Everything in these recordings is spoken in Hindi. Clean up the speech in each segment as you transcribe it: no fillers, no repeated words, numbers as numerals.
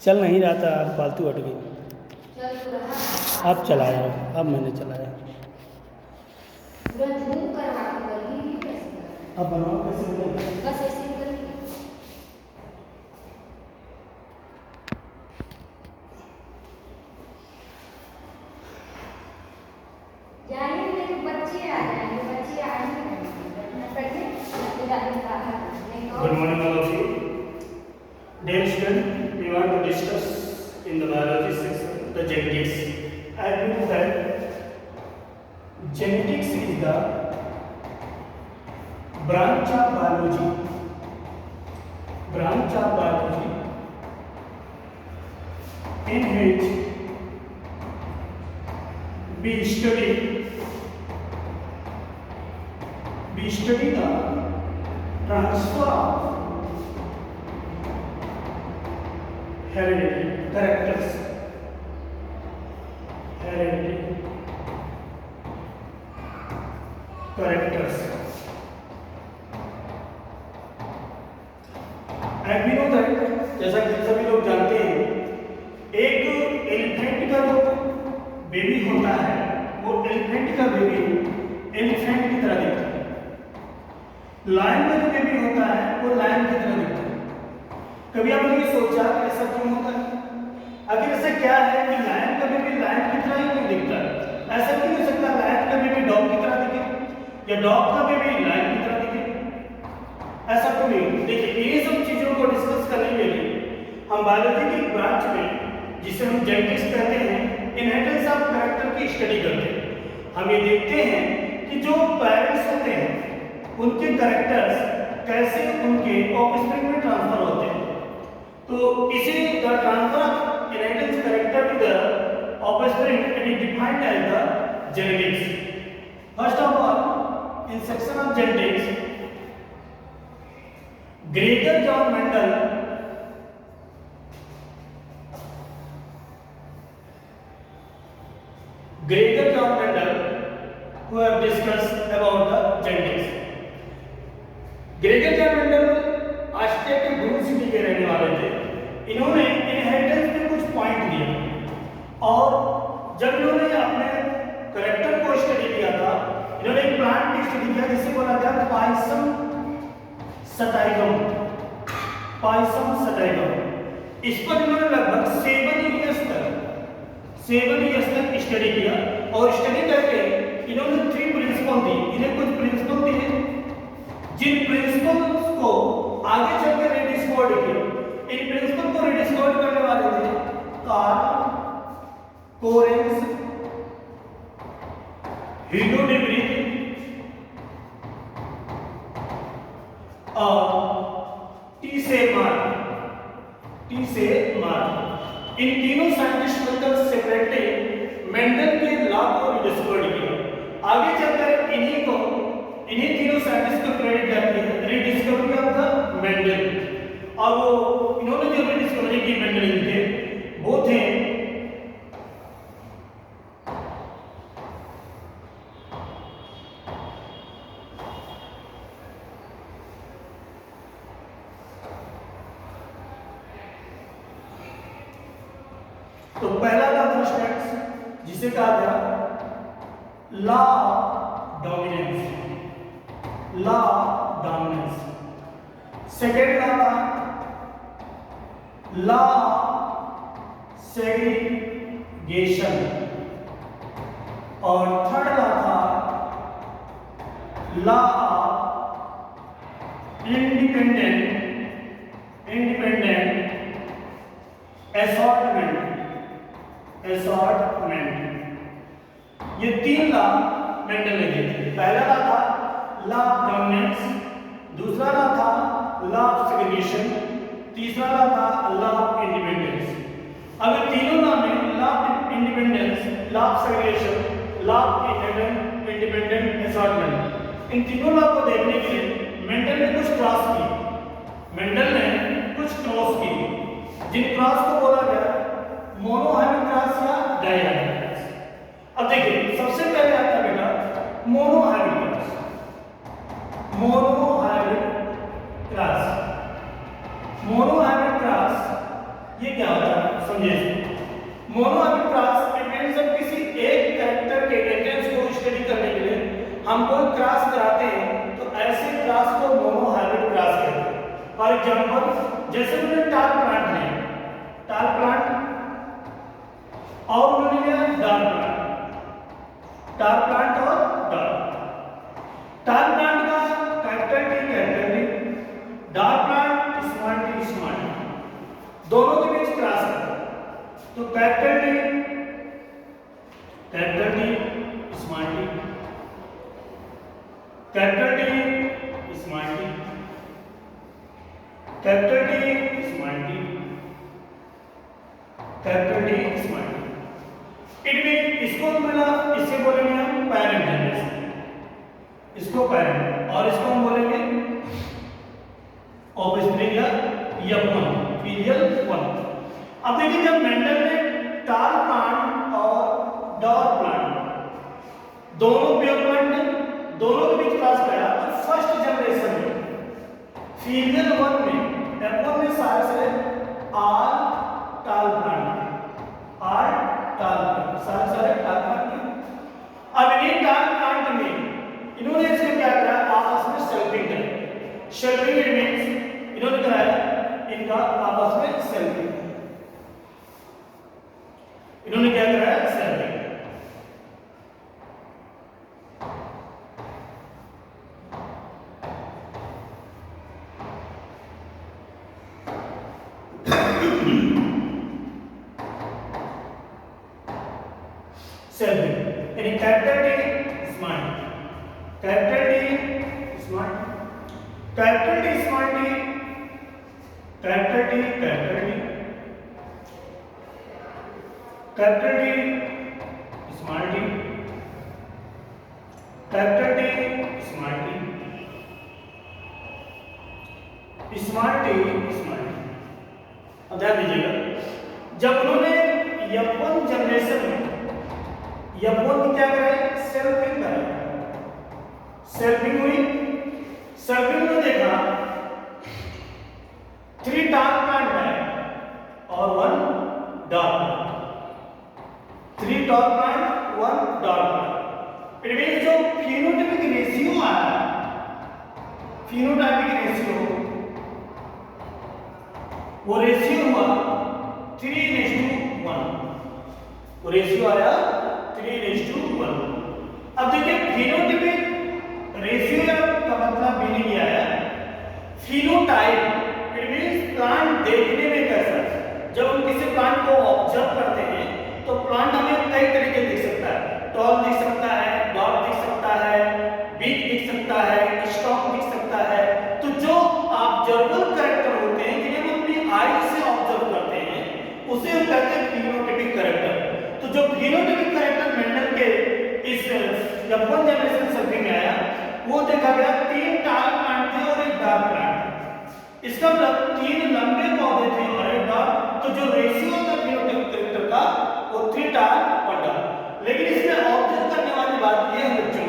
चल नहीं रहा था, अब फालतू हट गई। अब चलाया, अब मैंने चलाया। अब बनाओ कैसे बनेगा? बस ऐसे ही करके जाइए, मेरे बच्चे आ जाएंगे, बच्चे आ ही नहीं। Good morning all of you. Dear student, we want to discuss in the biology section the genetics. As we know that genetics is the branch of biology in which we study the transfer of hereditary characters. And we know that, जैसा कि सभी लोग जानते हैं, एक एलिफेंट का जो बेबी होता है वो एलिफेंट का बेबी एलिफेंट की तरह दिखता है। लायन का जो बेबी होता है वो लायन की तरह दिखता है। कभी आपने ये सोचा ऐसा क्यों होता है? आखिर ऐसा क्या है कि लायन का बेबी लायन की तरह ही क्यों दिखता है? ऐसा क्यों हो सकता है लायन का बेबी डॉग की तरह दिखे या डॉग का बेबी लायन की तरह दिखे? ऐसा क्यों नहीं? देखिए, ये सब चीजों को डिस्कस करने के लिए हम बायोलॉजी की ब्रांच में, जिसे हम जेनेटिक्स कहते हैं, इनहेरिटेंस ऑफ कैरेक्टर की स्टडी करते हैं। हम ये देखते हैं कि जो पेरेंट्स होते हैं उनके कैरेक्टर्स कैसे उनके ऑफस्प्रिंग में ट्रांसफर होते हैं। तो इसे the transfer of inheritance character to the offspring is defined as the genetics. First of all, in section of genetics, Gregor John Mendel who have discussed about the genetics. Gregor John Mendel Austria के ब्रून सिटी के रहने वाले थे। इन्होंने इनहेरिटेंस में कुछ पॉइंट दिए और जब इन्होंने अपने कैरेक्टर को स्टडी किया था, इन्होंने एक प्लांट की स्टडी किया जिसे बोला गया पाइसम सटाइगम। इस पर इन्होंने लगभग 7 इयर्स तक स्टडी किया और स्टडी करके इन्होंने 3 प्रिंसिपल दी। इन्हें कुछ प्रिंसिपल दिए जिन प्रिंसिपल्स को आगे चलकर रिडिस्कवर्ड किया। इन प्रिंसिपल को रिडिस्कवर्ड करने वाले थे कार्ल कोरेंस, ह्यूगो डे व्रीथ और टी से मार्क। इन तीनों साइंटिस्ट मिलकर सेपरेटली मेंडल के लॉ को डिस्कवर्ड किया। आगे चलकर इन्हीं तीनों साइंटिस्ट को क्रेडिट जाती है रीडिस्कवरी ऑफ द मेंडल। और वो इन्होंने जो रीडिस्कवरी की मेंडल के वो थे तो पहला था फर्स्ट जिसे कहा गया लॉ ऑफ डोमिनेंस। सेकेंड था लॉ ऑफ सेग्रीगेशन और थर्ड था लॉ ऑफ इंडिपेंडेंट असॉर्टमेंट। ये 3 लॉ मेंडल ने दिए थे। पहला था लॉ ऑफ डोमिनेंस, दूसरा था लॉ ऑफ सेग्रीगेशन, तीसरा था लॉ ऑफ इंडिपेंडेंस। अब इन तीनों लॉ में law of independence, law of segregation, law of independent assortment, इन तीनों लॉ को देखने के लिए मेंडल ने कुछ क्रॉस की जिन क्रॉस को बोला गया मोनोहाइब्रिड क्रॉस या डायहाइब्रिड क्रॉस। अब देखिए, सबसे पहले आता है बेटा मोनोहाइब्रिड क्रॉस। मोनोहाइब्रिड क्रॉस ये ये क्या होता है समझिए। मोनोहाइब्रिड क्रॉस प्रेफरेंस जब किसी एक कैरेक्टर के एटेंस को स्टडी करने के लिए हम कोई क्रॉस कराते हैं तो ऐसे क्रॉस को मोनोहाइब्रिड क्रॉस कहते हैं। फॉर एग्जांपल जैसे उन्होंने टाल प्लांट लिया, टाल प्लांट और उन्होंने लिया डाल प्लांट, टाल प्लांट और टाल प्लांट का कैरेक्टर टी, डाल प्लांट स्मॉल टी, दोनों के बीच क्रॉस करते हैं तो capital T small T, capital T small T, capital T small T, capital T small T. इनमें इसको मिला, इससे बोलेंगे हम पैरेंट जनरेशन, इसको पैरेंट, और इसको हम बोलेंगे ऑफस्प्रिंग या F1 पीरियल 1। अब देखिए जब मेंडल ने टाल प्लांट और डॉर प्लांट दोनों प्योर प्लांट दोनों के बीच क्रॉस कराया तो फर्स्ट जनरेशन में पीरियल 1 में F1 में सारे आर टाल प्लांट, आर टाल प्लांट, सारे टाल प्लांट। अब इन्हीं टाल प्लांट में इन्होंने इसमें क्या करा, आपस में सेल्फिंग करा। सेल्फिंग मींस इन्होंने कराया इनका आपस में सेल्फिंग, इन्होंने क्या कराया सेल्फिंग। सेल्फिंग यानी capital T small, capital T small, capital T small T, capital T capital T, capital T small T, capital T small T, small T small T. अब ध्यान दीजिएगा जब उन्होंने F1 जनरेशन में F1 में क्या कराया, सेल्फिंग कराया, सेल्फिंग हुई, सेल्फिंग में देखा 3 टाल प्लांट है और 1 डॉट प्लांट, 3 टाल plant 1 dot plant. It means जो फिनोटाइपिक रेशियो आया, फिनोटाइपिक रेशियो वो रेशियो हुआ 3:1, वो रेशियो आया 3:1। अब देखिए फिनोटाइपिक रेशियो का मतलब मीनिंग ये आया फिनोटाइप, इट मींस प्लांट देखने में कैसा है। जब हम किसी प्लांट को ऑब्जर्व करते हैं तो प्लांट हमें कई तरीके दिख सकता है, टॉल दिख सकता है, डॉट दिख सकता है, बीट दिख सकता है, स्टॉक दिख सकता है। तो जो ऑब्जर्वर कैरेक्टर होते हैं जिन्हें हम अपनी आई से ऑब्जर्व करते हैं उसे हम कहते हैं फिनोटाइपिक कैरेक्टर। तो जो फिनोटाइपिक कैरेक्टर मेंडल के इस F1 जनरेशन सर्वे में आया वो देखा गया 3 टाल प्लांट थे और 1 डार्क प्लांट। इसका मतलब 3 लंबे पौधे थे और 1 डार्क। तो जो रेशियो था फिनोटाइपिक कैरेक्टर का वो 3 टाल और डार्क। लेकिन इसमें ऑब्जर्व करने वाली बात यह है बच्चों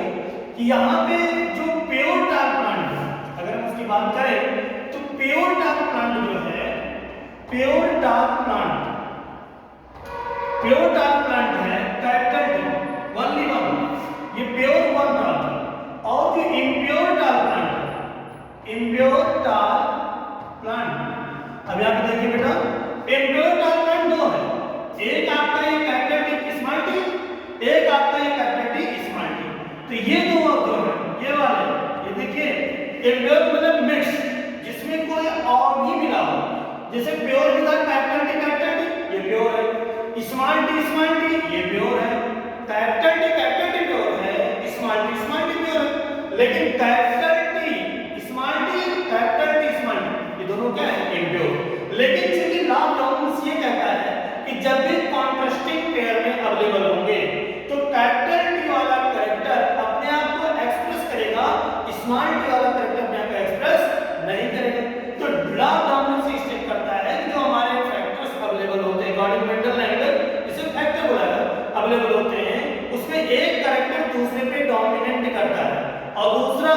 कि यहाँ पे जो प्योर टाल प्लांट है, अगर हम उसकी बात करें तो प्योर टाल प्लांट जो है, प्योर टाल प्लांट, प्योर टाल प्लांट है कैपिटल टी, ओनली 1, ये प्योर 1 टाल। और जो इम्प्योर टाल प्लांट है, इम्प्योर टाल प्लांट, अब यहाँ पे देखिए बेटा इम्प्योर टाल प्लांट 2 है, एक आपका ये कैपिटल टी स्मॉल टी, एक आपका ये कैपिटल टी स्मॉल टी। तो ये दो जो है ये वाले, ये देखिए इम्प्योर मतलब मिक्स, जिसमें कोई और भी मिला हो, जैसे प्योर के साथ कैपिटल टी ये प्योर है, स्मॉल टी ये प्योर है, कैपिटल टी प्योर है, स्मॉल टी प्योर है। लेकिन कैपिटल टी स्मॉल टी ये दोनों क्या है इम्प्योर। लेकिन चूंकि लॉ ऑफ डॉमिनेंस ये कहता है कि जब भी कॉन्ट्रास्टिंग पेयर में अवेलेबल होंगे तो कैपिटल टी वाला कैरेक्टर अपने आप को एक्सप्रेस करेगा, स्मॉल टी वाला कैरेक्टर अपने आप को एक्सप्रेस नहीं करेगा। तो लॉ ऑफ डॉमिनेंस स्टेट करता है कि जो हमारे फैक्टर्स अवेलेबल होते हैं अकॉर्डिंग मेंडल लैंग्वेज, इसे फैक्टर बोला जाता है, अवेलेबल होते हैं उसमें एक कैरेक्टर दूसरे पे डोमिनेट करता है और दूसरा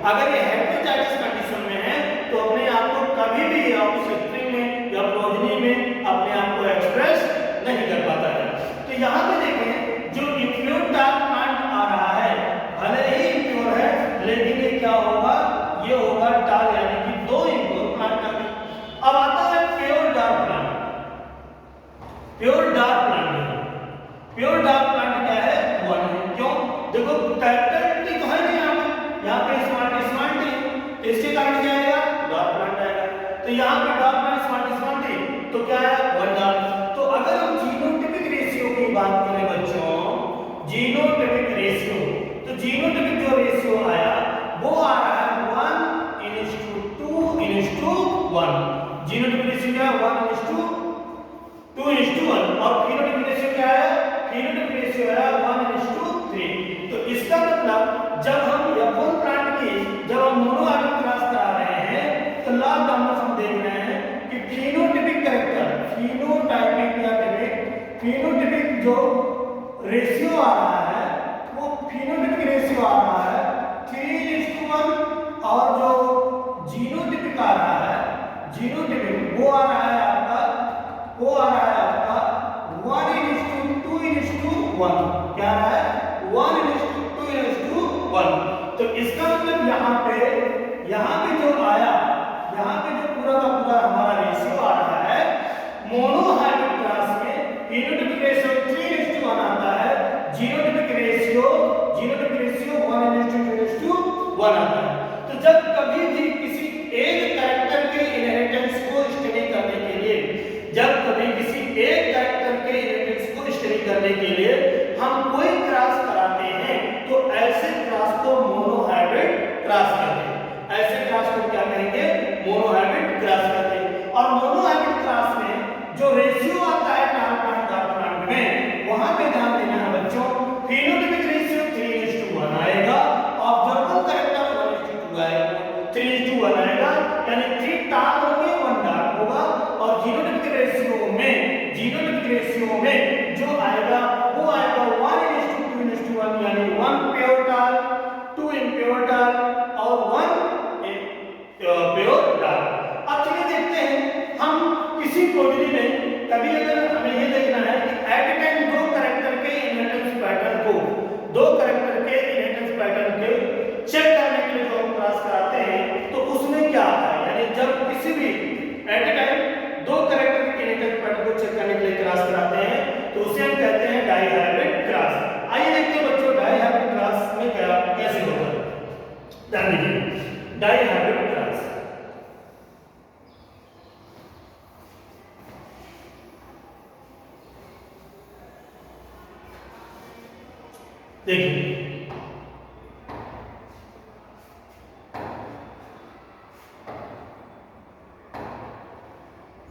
अगर ये हेटेरोजाइगस कंडीशन में है तो अपने आप को कभी भी ऑफस्प्रिंग में या प्रोजेनी में अपने आप को एक्सप्रेस नहीं कर पाता है। तो यहाँ पे देखें जो इम्प्योर डार्क प्लांट आ रहा है भले ही इम्प्योर है लेकिन ये क्या होगा, ये होगा डार्क, यानी कि 2 इम्प्योर प्लांट का। अब आता है pure dark plant. Pure dark plant, pure dark plant क्या है, 1 है। क्यों? देखो कैरेक्टरिस्टिक तो है नहीं यहाँ पे स्मार्ट स्मार्ट है, इसके कारण क्या आएगा, डार्क प्लांट आएगा। तो यहाँ पे डार्क प्लांट स्मार्ट स्मार्ट है तो क्या है, 1 डार्क। तो अगर हम जीनोटाइपिक रेशियो की बात करें बच्चों, जीनोटाइपिक रेशियो, तो जीनोटाइपिक जो रेशियो आया वो आ रहा है 1:2:1। जीनोटाइपिक रेशियो क्या है, 1:2:1। और फिनोटाइपिक रेशियो क्या है, फिनोटाइपिक रेशियो है 1:3। तो इसका मतलब जब हम F1 प्लांट की जब हम मोनोहाइब्रिड क्रॉस करा रहे हैं तो लॉकडाउन में हम देख रहे हैं कि फिनोटाइपिक कैरेक्टर, फिनोटाइपिक या फिनोटाइपिक जो रेशियो आ रहा है वो फिनोटाइपिक रेशियो आ रहा है 3:1। और जो जीनोटाइपिक आ रहा है, जीनोटाइपिक वो आ रहा है आपका 1:2:1। क्या आ रहा है, 1:2:1। तो इसका मतलब यहाँ पे जो आया, यहाँ पे जो पूरा का पूरा हमारा रेशियो आ रहा है मोनोहाइब्रिड क्लास में फिनोटाइपिक रेशियो 3:1 आता है, जीनोटाइपिक रेशियो 1:2:1 आता है। तो जब कभी भी किसी एक कैरेक्टर के इनहेरिटेंस को स्टडी करने के लिए, जब कभी किसी एक कैरेक्टर के इनहेरिटेंस को स्टडी करने के लिए हम कोई क्रॉस कराते हैं तो ऐसे क्रॉस को मोनोहाइब्रिड क्रॉस कहते हैं। ऐसे क्रॉस को क्या कहेंगे, मोनोहाइब्रिड क्रॉस कहते हैं। और मोनोहाइब्रिड क्रॉस में जो रेशियो आता है डार्क प्लांट में, वहां पे ध्यान देना है बच्चों, फिनोटाइपिक रेशियो 3:1 आएगा, ऑब्जर्वेबल कैरेक्टर 1:2 आएगा, 3:1 आएगा, यानी 3 डार्क होंगे 1 डार्क होगा। और जीनोटाइपिक रेशियो में जो आएगा वो आएगा 1:2:1, यानी 1 प्योर डार्क, 2 इम्प्योर डार्क और 1 प्योर डार्क। अब चलिए देखते हैं हम किसी प्रोजेनी में कभी अगर हमें ये देखना है कि एट ए टाइम 2 कैरेक्टर के इनहेरिटेंस पैटर्न को चेक करने के लिए जो हम क्रॉस कराते हैं तो उसमें क्या आता है, यानी जब किसी भी एट ए टाइम 2 कैरेक्टर के इनहेरिटेंस पैटर्न को चेक करने के लिए क्रॉस कराते हैं तो उसे हम कहते हैं डाइहाइब्रिड क्रॉस। आइए देखते हैं बच्चों डाइहाइब्रिड क्रॉस में क्या कैसे होगा। ध्यान दीजिए, डाइहाइब्रिड क्रॉस देखिए,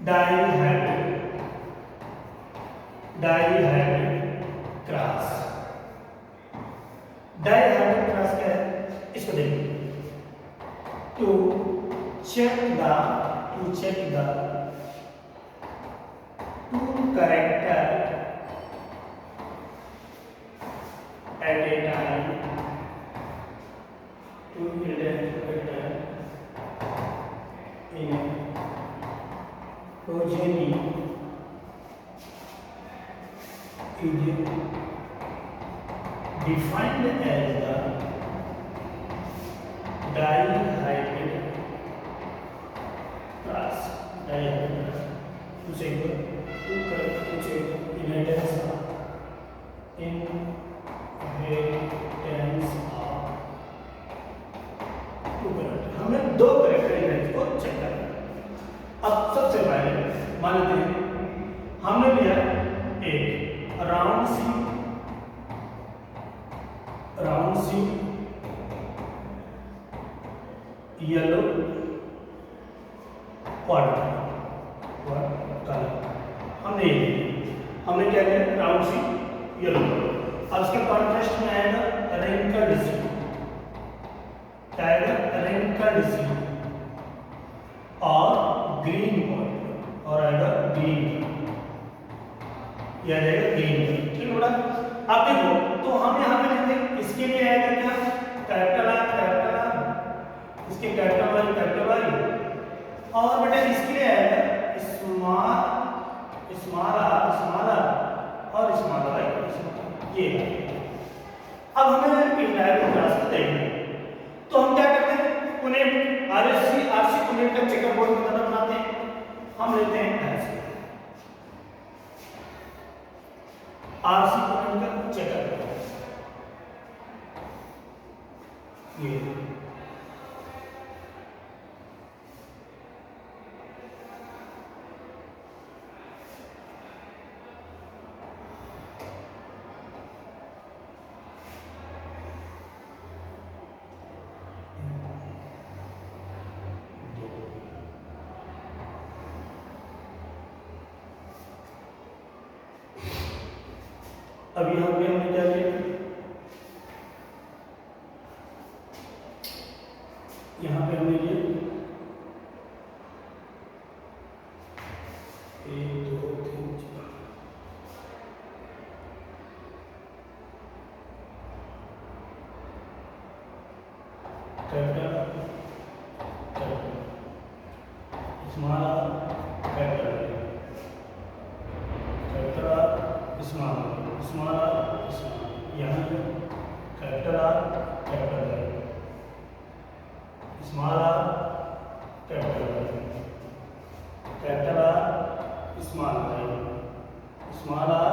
डाइहाइब्रिड क्रॉस क्या है, इसको देखिए। To check the two character at a time, two character in a progeny is defined as the dihybrid class. कुछ इनहेरिटेंस हमें 2 कैरेक्टर इनहेरिटेंस को चेक करना है। अब सबसे पहले मान लेते हैं हमने लिया एक राउंड सी येलो कलर हमने क्या किया, राउंड सी येलो। अब इसके कॉन्ट्रास्ट में आएगा रिंकल्ड सी, क्या आएगा, रिंकल्ड सी और ग्रीन पॉइंट और आएगा ग्रीन, यह आएगा ग्रीन। ठीक है बेटा। अब देखो तो हम यहाँ पे लिखते हैं इसके लिए आएगा क्या, कैपिटल इसके कैपिटल वाई और बेटा इसके लिए आएगा स्मॉल आर और स्मॉल वाई ये है। अब हमें इस डायग्राम क्लास को देखना है तो हम क्या करते हैं उन्हें आरसी कनेक्ट का चेकर बोर्ड की तरह बनाते हैं। हम लेते हैं ऐसे आरसी कनेक्ट का चेकर ये अब यहाँ पे हमने क्या किया यहाँ पे हमने ये 1 2 3 4 कैपिटल स्मॉल कैपिटल स्मॉल यहाँ पे capital R capital small R capital R small R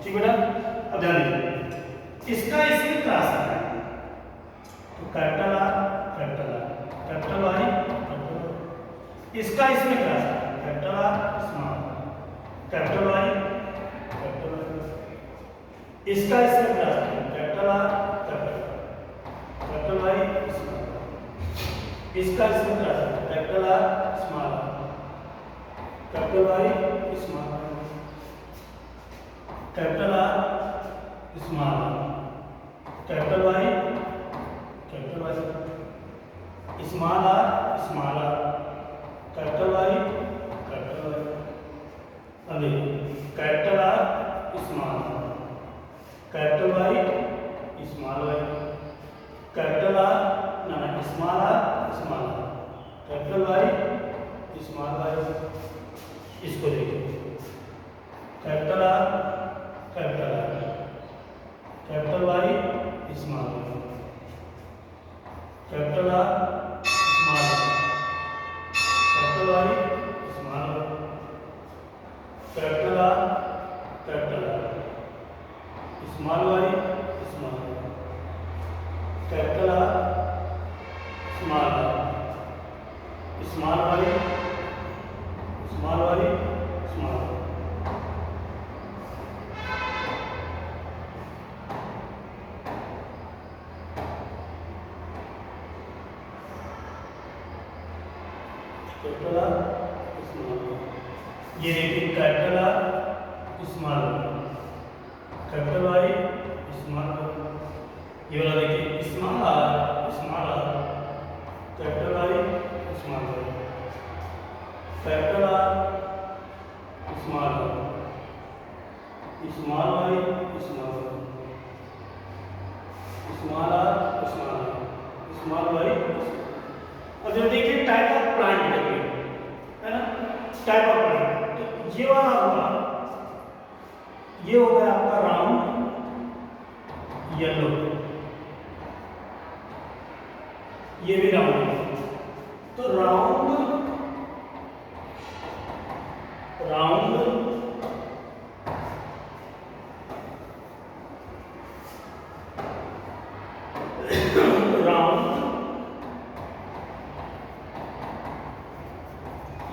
ठीक बेटा। अब ध्यान दीजिए इसका इसमें क्रॉस है तो कैपिटल आर कैपिटल वाई इसका इसमें क्रॉस है capital R small capital Y इसका इसमें क्रॉस है कैपिटल आर कैपिटल वाई इसका इसमें क्रॉस है capital R small capital Y small capital R small capital Y small R capital Y अभी capital R small capital Y small Y capital R small capital Y small Y इसको देखिए capital R capital Y small capital R small capital Y small capital R small Y small capital R small Y small capital R small ये देखिए capital R small capital Y small ये वाला देखिए small R capital Y small capital R small Y small R small Y. अब जब देखिए टाइप ऑफ प्लांट है ना टाइप ऑफ प्लांट तो ये वाला होगा ये हो गया आपका राउंड येलो ये भी राउंड है तो राउंड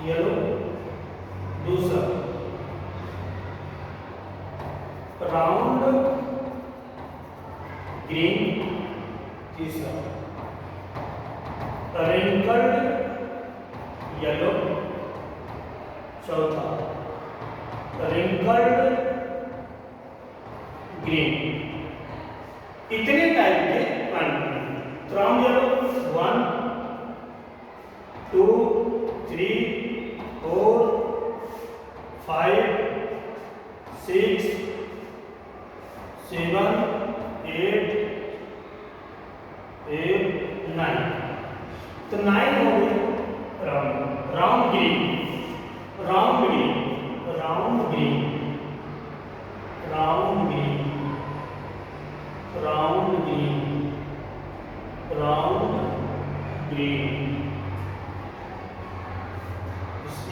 येलो दूसरा राउंड ग्रीन तीसरा रिंकल्ड येलो चौथा रिंकल्ड ग्रीन। इतने टाइप के प्लांट राउंड येलो 1 2 3 4 5 6 7 8 9 9, तो 9 हो गए round, round green, round green, round green, round green, round green, round green,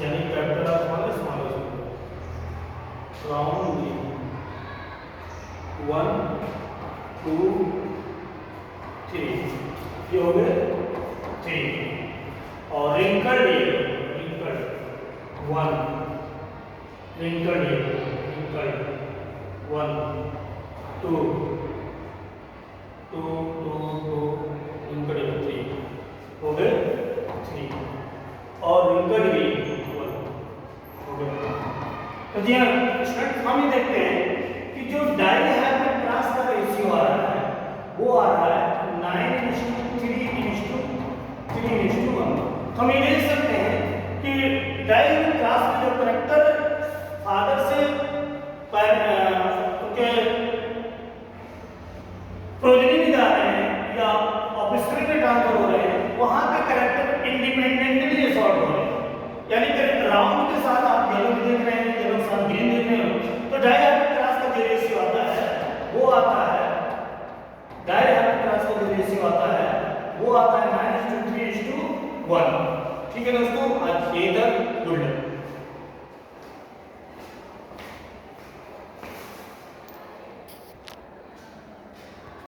यानी कैपिटल और स्मॉल राउंड ग्रीन, 1 2 3, ये हो गए 3। और wrinkled yellow, wrinkled 1, wrinkled yellow, wrinkled 1 2 2 2 wrinkled yellow 3, हो गए 3। और रिंकल्ड ग्रीन 1 हो गए। तो जी हाँ स्टूडेंट, हम ये देखते हैं कि जो डाइहेड्रल क्लास का रेशियो आ रहा है वो आ रहा है 9:3:1। तो हम ये देख सकते हैं कि डाइहेड्रल क्लास में जो करैक्टर फादर से उनके प्रोजेनी में जा रहे हैं या ऑफस्प्रिंग में ट्रांसफर हो रहे हैं, वहां पे करैक्टर इंडिपेंडेंटली असॉर्ट हो रहे हैं। यानी कि राउंड के साथ आप येलो भी देख रहे हैं, येलो के साथ ग्रीन देख रहे हो, तो डाइहेड्रल क्लास का जो रेशियो आता है वो आता है, डाइहेड्रल क्लास का जो रेशियो आता है वो आता है 9:3:1। ठीक है दोस्तों, आज ये तक गुड लक।